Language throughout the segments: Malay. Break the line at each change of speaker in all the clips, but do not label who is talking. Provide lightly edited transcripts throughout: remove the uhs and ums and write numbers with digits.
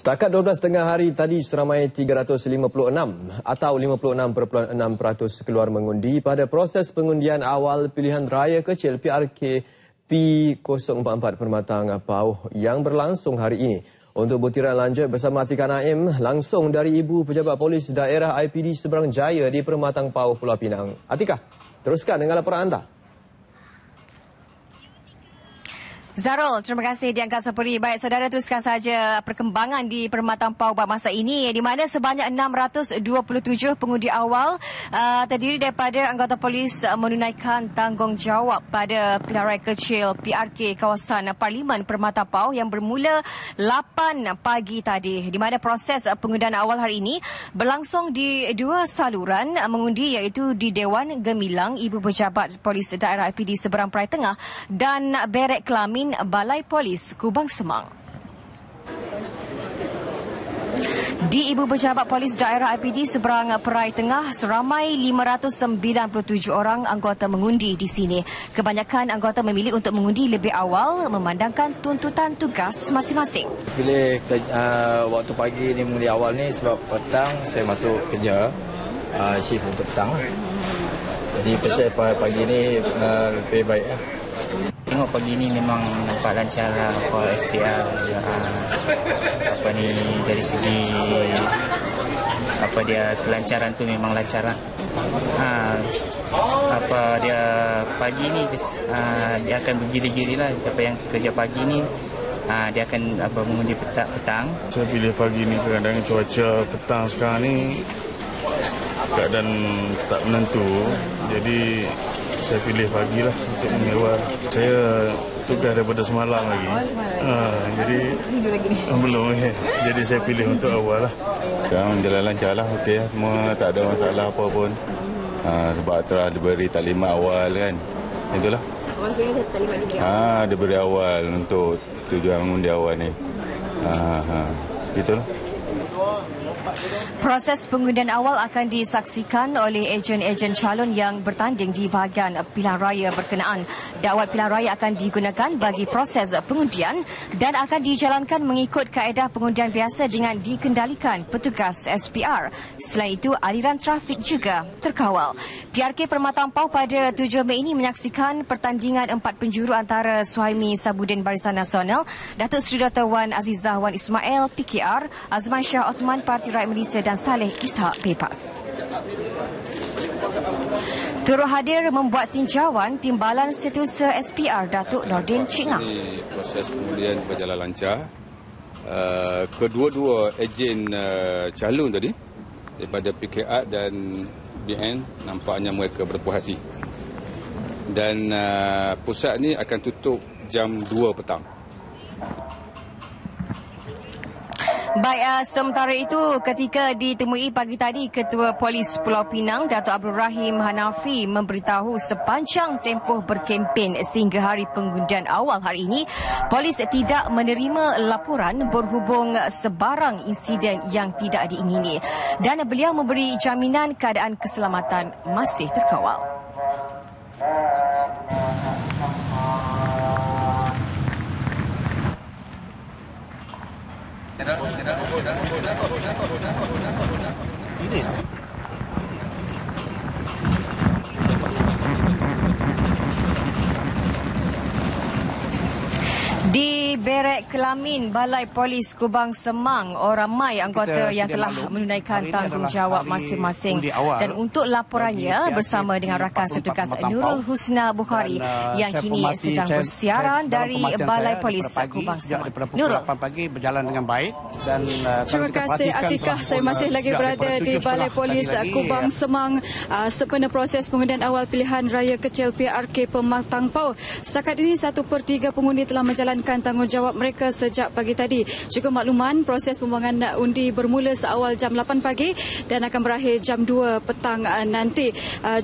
Setakat 12 tengah hari tadi, seramai 356 atau 56.6% keluar mengundi pada proses pengundian awal pilihan raya kecil PRK P044 Permatang Pauh yang berlangsung hari ini. Untuk butiran lanjut bersama Atika Naim langsung dari Ibu Pejabat Polis Daerah IPD Seberang Jaya di Permatang Pauh, Pulau Pinang. Atika, teruskan dengan laporan anda.
Zarul, terima kasih di Angkasa Puri. Baik, saudara, teruskan saja perkembangan di Permatang Pauh pada masa ini, di mana sebanyak 627 pengundi awal terdiri daripada anggota polis menunaikan tanggungjawab pada pilihan raya kecil PRK kawasan Parlimen Permatang Pauh yang bermula 8 pagi tadi, di mana proses pengundian awal hari ini berlangsung di dua saluran mengundi, iaitu di Dewan Gemilang Ibu Pejabat Polis Daerah IPD Seberang Perai Tengah dan Berek Kelamin Balai Polis Kubang Semang. Di Ibu Pejabat Polis Daerah IPD Seberang Perai Tengah, seramai 597 orang anggota mengundi di sini. Kebanyakan anggota memilih untuk mengundi lebih awal memandangkan tuntutan tugas masing-masing.
Pilih waktu pagi ni mengundi awal ni sebab petang saya masuk kerja, shift untuk petang. Jadi pasal pagi ni lebih baik lah.
Tengok pagi ni memang nampak lancar lah for SPR. Dari segi dia kelancaran tu memang lancar lah. Dia pagi ni dia akan bergili-gili lah. Siapa yang kerja pagi ni dia akan mengundi petang.
Saya pilih pagi ni kadang-kadang cuaca petang sekarang ni keadaan tak menentu. Jadi saya pilih pagi lah untuk mengawal. Saya tugas daripada semalam lagi. Jadi
tidur lagi ni?
Belum. Jadi saya pilih untuk awal lah.
Sekarang jalan lancar lah. Okey, semua tak ada masalah apa pun. Sebab telah diberi taklimat awal kan. Itulah.
Maksudnya taklimat diberi
awal? Diberi awal untuk tujuan mengundi awal ni. Itulah.
Proses pengundian awal akan disaksikan oleh ejen-ejen calon yang bertanding di bahagian pilihan raya berkenaan. Dakwat pilihan raya akan digunakan bagi proses pengundian dan akan dijalankan mengikut kaedah pengundian biasa dengan dikendalikan petugas SPR. Selain itu, aliran trafik juga terkawal. PRK Permatang Pauh pada 7 Mei ini menyaksikan pertandingan 4 penjuru antara Suhaimi Sabudin Barisan Nasional, Datuk Seri Dr. Wan Azizah Wan Ismail PKR, Azman Shah Osman Parti Rakyat Malaysia dan Saleh Ishak Bebas. Turut hadir membuat tinjauan Timbalan Setiausaha SPR Datuk Nordin Cik Ngah.
Proses pengundian berjalan lancar. Kedua-dua ejen calon tadi daripada PKR dan BN nampaknya mereka berpuas hati. Dan pusat ni akan tutup jam 2 petang.
Baik, sementara itu ketika ditemui pagi tadi, Ketua Polis Pulau Pinang Datuk Abdul Rahim Hanafi memberitahu sepanjang tempoh berkempen sehingga hari pengundian awal hari ini, polis tidak menerima laporan berhubung sebarang insiden yang tidak diingini dan beliau memberi jaminan keadaan keselamatan masih terkawal. Di Berek Kelamin Balai Polis Kubang Semang, ramai anggota yang telah menunaikan tanggungjawab masing-masing. Dan untuk laporannya bersama dengan rakan setugas Nurul Husna Bukhari yang kini sedang bersiaran dari Balai Polis Kubang Semang. Nurul.
Pagi berjalan dengan baik dan
terima kasih Atikah. Saya masih lagi berada di Balai Polis Kubang Semang sempena proses pengundian awal pilihan raya kecil PRK Permatang Pauh. Setakat ini 1/3 pengundi telah menjalankan tanggungjawab mereka sejak pagi tadi. Juga makluman proses pembuangan undi bermula seawal jam 8 pagi dan akan berakhir jam 2 petang nanti.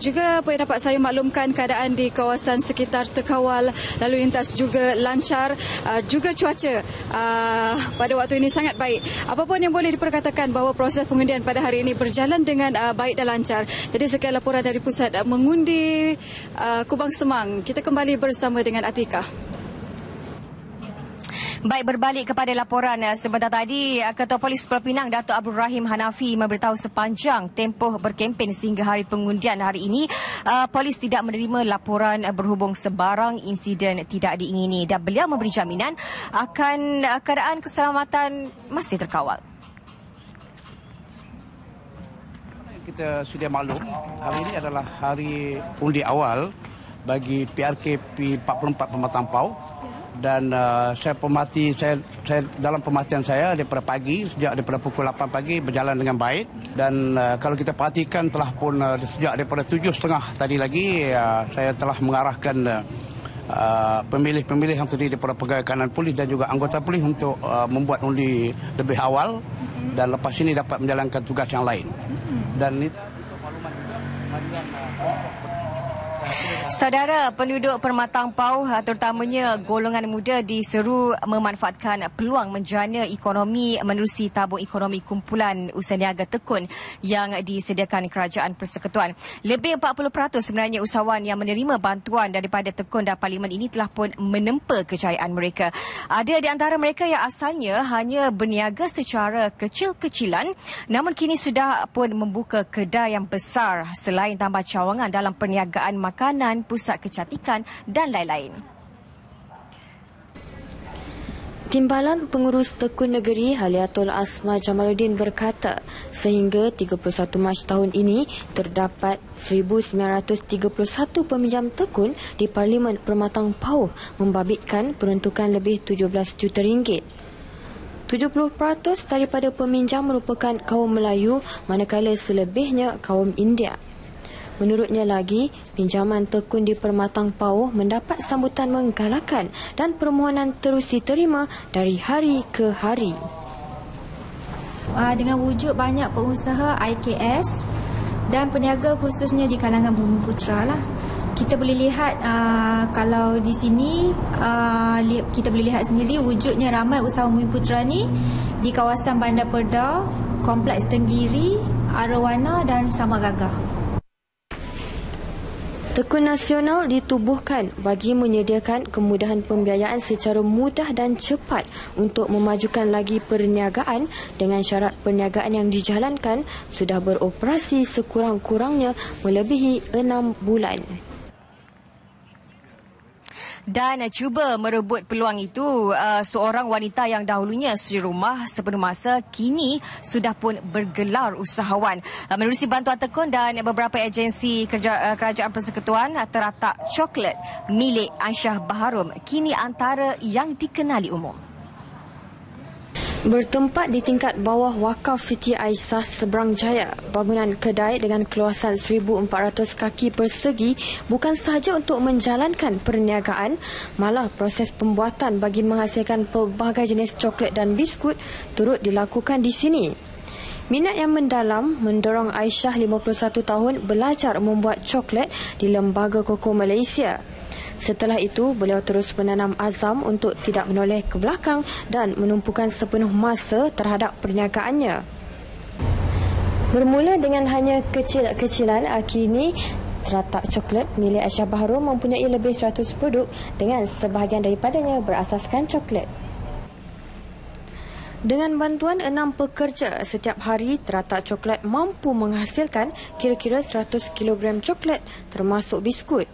Juga apa yang dapat saya maklumkan, keadaan di kawasan sekitar terkawal, lalu lintas juga lancar, juga cuaca pada waktu ini sangat baik. Apa pun yang boleh diperkatakan bahawa proses pengundian pada hari ini berjalan dengan baik dan lancar. Jadi sekian laporan dari Pusat Mengundi Kubang Semang. Kita kembali bersama dengan Atika.
Baik, berbalik kepada laporan sebentar tadi, Ketua Polis Pulau Pinang Datuk Abdul Rahim Hanafi memberitahu sepanjang tempoh berkempen sehingga hari pengundian hari ini, polis tidak menerima laporan berhubung sebarang insiden tidak diingini dan beliau memberi jaminan akan keadaan keselamatan masih terkawal.
Kita sudah maklum, hari ini adalah hari undi awal bagi PRK P44 Pematang Pau. Dan saya dalam pematian saya daripada pagi, daripada pukul 8 pagi berjalan dengan baik. Dan kalau kita perhatikan telah pun sejak daripada 7.30 tadi lagi, saya telah mengarahkan pemilih-pemilih yang terdiri daripada pegawai kanan polis dan juga anggota polis untuk membuat undi lebih awal dan lepas ini dapat menjalankan tugas yang lain. Dan itu
Saudara, penduduk Permatang Pau terutamanya golongan muda diseru memanfaatkan peluang menjana ekonomi menerusi tabung ekonomi kumpulan usaha niaga tekun yang disediakan Kerajaan Persekutuan. Lebih 40% sebenarnya usahawan yang menerima bantuan daripada tekun dan parlimen ini telah pun menempa kejayaan mereka. Ada di antara mereka yang asalnya hanya berniaga secara kecil-kecilan namun kini sudah pun membuka kedai yang besar selain tambah cawangan dalam perniagaan makanan, pusat kecantikan dan lain-lain.
Timbalan Pengurus Tekun Negeri Haliatul Asma Jamaluddin berkata, sehingga 31 Mac tahun ini terdapat 1,931 peminjam tekun di Parlimen Permatang Pau membabitkan peruntukan lebih 17 juta ringgit. 70% daripada peminjam merupakan kaum Melayu manakala selebihnya kaum India. Menurutnya lagi, pinjaman tekun di Permatang Pau mendapat sambutan menggalakkan dan permohonan terus diterima dari hari ke hari.
Dengan wujud banyak pengusaha IKS dan peniaga khususnya di kalangan Bumi Putra lah. Kita boleh lihat kalau di sini kita boleh lihat sendiri wujudnya ramai usaha Bumi Putra ni di kawasan Bandar Perda, Kompleks Tenggiri, Arawana dan Samar Gagah.
Tekun nasional ditubuhkan bagi menyediakan kemudahan pembiayaan secara mudah dan cepat untuk memajukan lagi perniagaan dengan syarat perniagaan yang dijalankan sudah beroperasi sekurang-kurangnya melebihi 6 bulan.
Dan cuba merebut peluang itu, seorang wanita yang dahulunya suri rumah sepenuh masa kini sudah pun bergelar usahawan. Menerusi bantuan tekun dan beberapa agensi Kerajaan Persekutuan, teratak coklat milik Aisyah Baharom kini antara yang dikenali umum.
Bertempat di tingkat bawah wakaf Siti Aisyah Seberang Jaya, bangunan kedai dengan keluasan 1,400 kaki persegi bukan sahaja untuk menjalankan perniagaan, malah proses pembuatan bagi menghasilkan pelbagai jenis coklat dan biskut turut dilakukan di sini. Minat yang mendalam mendorong Aisyah 51 tahun belajar membuat coklat di Lembaga Koko Malaysia. Setelah itu, beliau terus menanam azam untuk tidak menoleh ke belakang dan menumpukan sepenuh masa terhadap perniagaannya. Bermula dengan hanya kecil-kecilan, kini teratak coklat milik Aisyah Baharom mempunyai lebih 100 produk dengan sebahagian daripadanya berasaskan coklat. Dengan bantuan 6 pekerja, setiap hari teratak coklat mampu menghasilkan kira-kira 100 kg coklat termasuk biskut.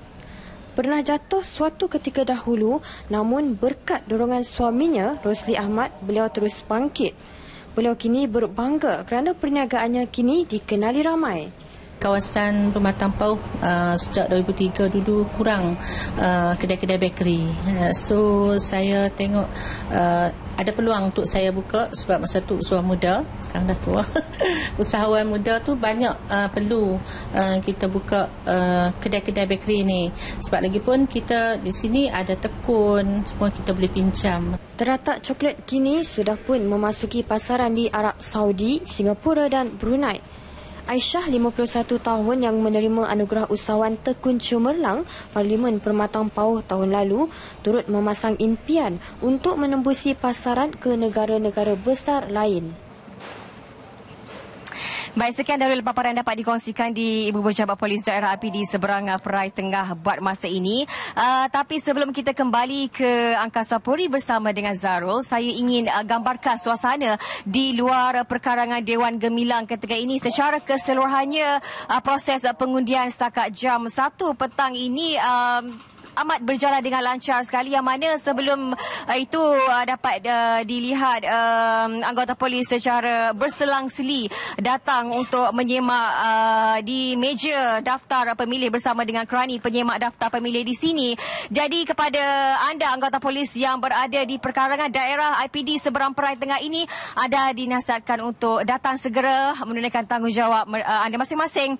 Pernah jatuh suatu ketika dahulu, namun berkat dorongan suaminya, Rosli Ahmad, beliau terus bangkit. Beliau kini berbangga kerana perniagaannya kini dikenali ramai.
Kawasan Permatang Pau sejak 2003 dulu kurang kedai-kedai bakery. So saya tengok ada peluang untuk saya buka sebab masa tu usahawan muda, sekarang dah tua. Usahawan muda tu banyak perlu kita buka kedai-kedai bakery ni. Sebab lagi pun kita di sini ada tekun, semua kita boleh pinjam.
Teratak coklat kini sudah pun memasuki pasaran di Arab Saudi, Singapura dan Brunei. Aisyah, 51 tahun yang menerima anugerah usahawan tekun cemerlang Parlimen Permatang Pau tahun lalu, turut memasang impian untuk menembusi pasaran ke negara-negara besar lain.
Baik, sekian dari paparan dapat dikongsikan di Ibu Pejabat Polis Daerah IPD seberang Perai Tengah buat masa ini. Tapi sebelum kita kembali ke Angkasa Puri bersama dengan Zarul, saya ingin gambarkan suasana di luar perkarangan Dewan Gemilang ketika ini. Secara keseluruhannya, proses pengundian setakat jam 1 petang ini amat berjalan dengan lancar sekali, yang mana sebelum itu dapat dilihat anggota polis secara berselang-seli datang untuk menyemak di meja daftar pemilih bersama dengan kerani penyemak daftar pemilih di sini. Jadi kepada anda anggota polis yang berada di perkarangan daerah IPD seberang Perai Tengah ini, anda dinasihatkan untuk datang segera menunaikan tanggungjawab anda masing-masing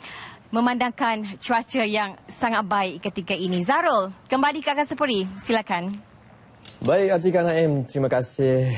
memandangkan cuaca yang sangat baik ketika ini. Zarul, kembali ke Angkasa Puri. Silakan.
Baik, Atika Naim. Terima kasih.